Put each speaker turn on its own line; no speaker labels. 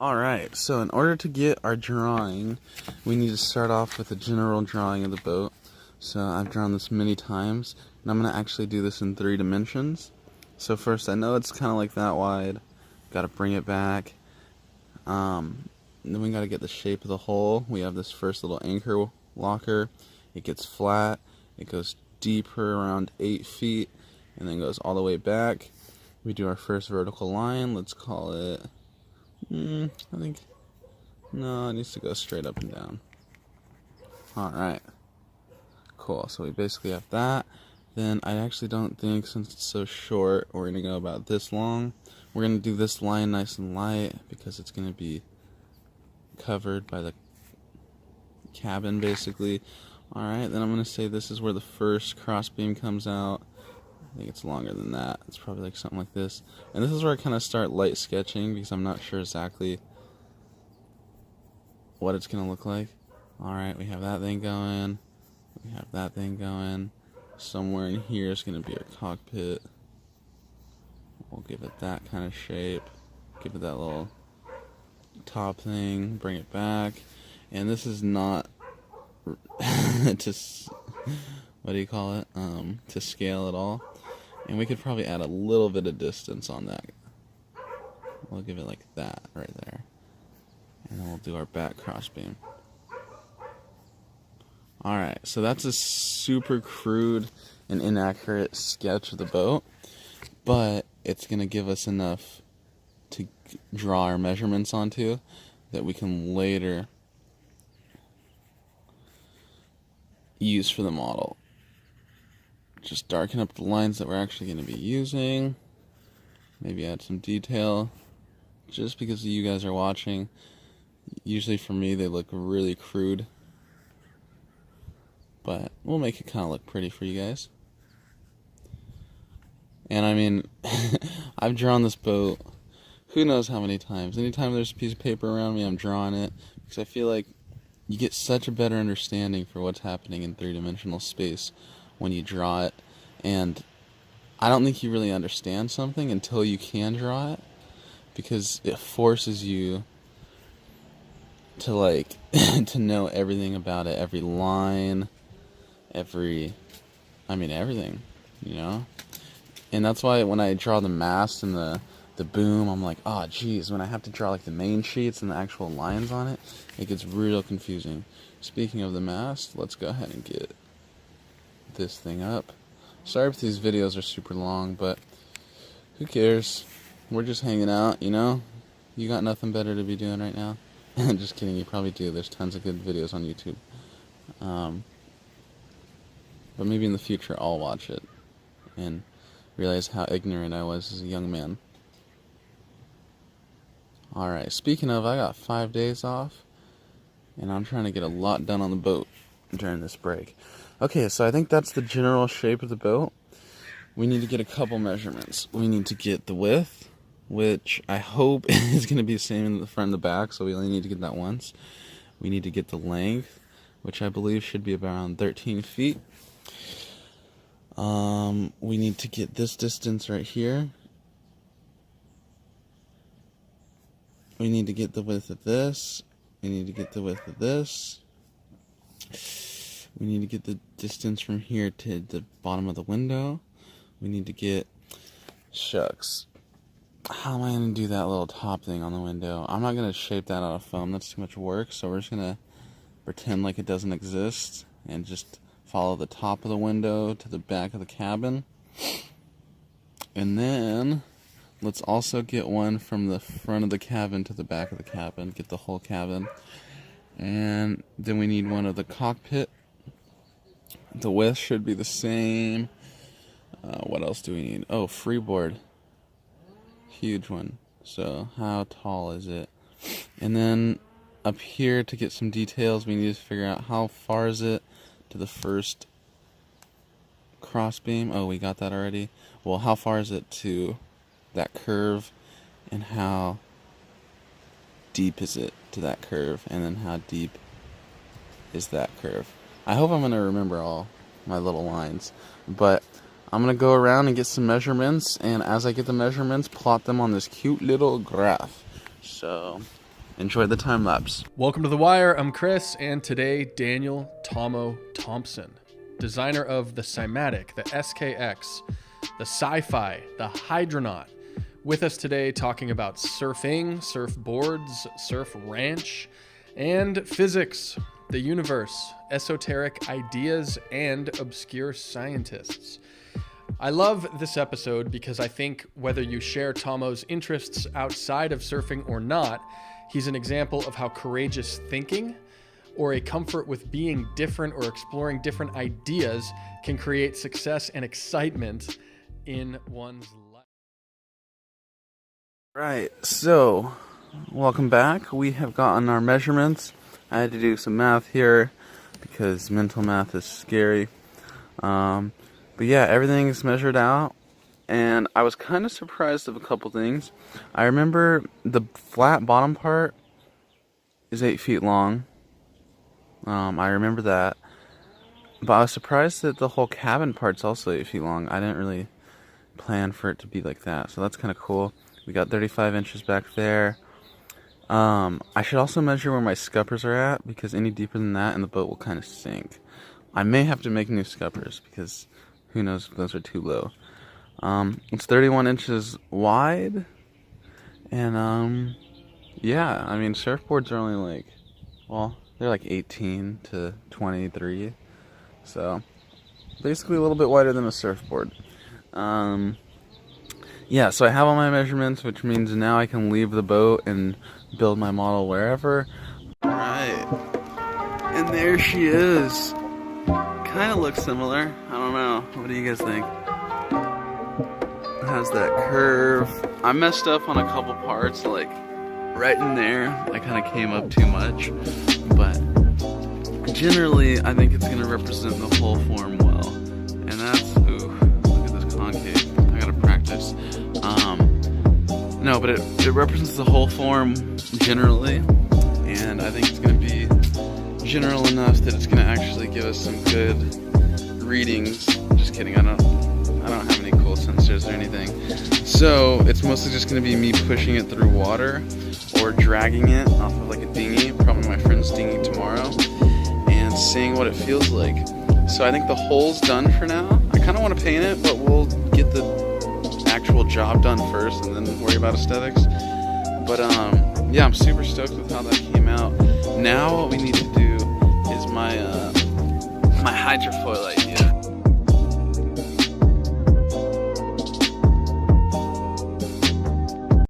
Alright, so in order to get our drawing, we need to start off with a general drawing of the boat. So I've drawn this many times, and I'm going to actually do this in 3 dimensions. So first, I know it's kind of like that wide. Got to bring it back. Then we got to get the shape of the hull. We have this first little anchor locker. It gets flat. It goes deeper around 8 feet, and then goes all the way back. We do our first vertical line. Let's call it... I think... No, it needs to go straight up and down. Alright. Cool, so we basically have that. Then I actually don't think, since it's so short, we're going to go about this long. We're going to do this line nice and light because it's going to be covered by the cabin, basically. Alright, then I'm going to say this is where the first crossbeam comes out. I think it's longer than that. It's probably like something like this. And this is where I kind of start light sketching because I'm not sure exactly what it's going to look like. Alright, we have that thing going. We have that thing going. Somewhere in here is going to be our cockpit. We'll give it that kind of shape. Give it that little top thing. Bring it back. And this is not to... what do you call it? To scale at all. And we could probably add a little bit of distance on that. We'll give it like that right there. And then we'll do our back crossbeam. Alright, so that's a super crude and inaccurate sketch of the boat. But it's going to give us enough to draw our measurements onto that we can later use for the model. Just darken up the lines that we're actually going to be using. Maybe add some detail. Just because you guys are watching. Usually for me they look really crude. But we'll make it kind of look pretty for you guys. And I mean, I've drawn this boat who knows how many times. Anytime there's a piece of paper around me, I'm drawing it. Because I feel like you get such a better understanding for what's happening in three-dimensional space when you draw it. And I don't think you really understand something until you can draw it, because it forces you to like to know everything about it, every line, everything, you know. And that's why when I draw the mast and the boom, I'm like, oh geez, when I have to draw like the main sheets and the actual lines on it, it gets real confusing. Speaking of the mast, let's go ahead and get this thing up. Sorry if these videos are super long, but who cares? We're just hanging out, you know? You got nothing better to be doing right now? Just kidding, you probably do. There's tons of good videos on YouTube. But maybe in the future I'll watch it and realize how ignorant I was as a young man. Alright, speaking of, I got 5 days off, and I'm trying to get a lot done on the boat during this break. Okay, so I think that's the general shape of the boat. We need to get a couple measurements. We need to get the width, which I hope is going to be the same in the front and the back, so we only need to get that once. We need to get the length, which I believe should be around 13 feet. We need to get this distance right here. We need to get the width of this. We need to get the width of this. We need to get the distance from here to the bottom of the window. We need to get... Shucks. How am I going to do that little top thing on the window? I'm not going to shape that out of foam. That's too much work. So we're just going to pretend like it doesn't exist and just follow the top of the window to the back of the cabin. And then let's also get one from the front of the cabin to the back of the cabin. Get the whole cabin. And then we need one of the cockpit. The width should be the same. What else do we need? Oh, freeboard. Huge one. So how tall is it? And then up here, to get some details, we need to figure out how far is it to the first crossbeam. Oh, we got that already. Well, how far is it to that curve, and how deep is it to that curve, and then how deep is that curve. I hope I'm going to remember all my little lines, but I'm going to go around and get some measurements, and as I get the measurements, plot them on this cute little graph. So Enjoy the time lapse.
Welcome to The Wire. I'm Chris, and today Daniel Tomo Thompson, designer of the Cymatic, the SKX, the Sci-Fi, the Hydronaut, with us today talking about surfing, surfboards, surf ranch, and physics, the universe, esoteric ideas, and obscure scientists. I love this episode because I think whether you share Tomo's interests outside of surfing or not, he's an example of how courageous thinking or a comfort with being different or exploring different ideas can create success and excitement in one's life.
Right, so welcome back. We have gotten our measurements. I had to do some math here because mental math is scary. But yeah, everything's measured out, and I was kind of surprised of a couple things. I remember the flat bottom part is 8 feet long. I remember that. But I was surprised that the whole cabin part's also 8 feet long. I didn't really plan for it to be like that, so that's kind of cool. We got 35 inches back there. I should also measure where my scuppers are at, because any deeper than that and the boat will kind of sink. I may have to make new scuppers, because who knows if those are too low. It's 31 inches wide, and yeah, I mean, surfboards are only like, well, they're like 18 to 23, so basically a little bit wider than a surfboard. Yeah, so I have all my measurements, which means now I can leave the boat and build my model wherever. Alright, and there she is. Kind of looks similar. I don't know. What do you guys think? It has that curve. I messed up on a couple parts, like right in there. I kind of came up too much, but generally I think it's going to represent the whole form well. And that's, ooh, look at this concave. I gotta practice. No, but it represents the whole form generally, and I think it's going to be general enough that it's going to actually give us some good readings. Just kidding, I don't have any cool sensors or anything. So it's mostly just going to be me pushing it through water or dragging it off of like a dinghy, probably my friend's dinghy tomorrow, and seeing what it feels like. So I think the hole's done for now. I kind of want to paint it, but we'll get the actual job done first and then worry about aesthetics. But yeah, I'm super stoked with how that came out. Now what we need to do is my hydrofoil idea.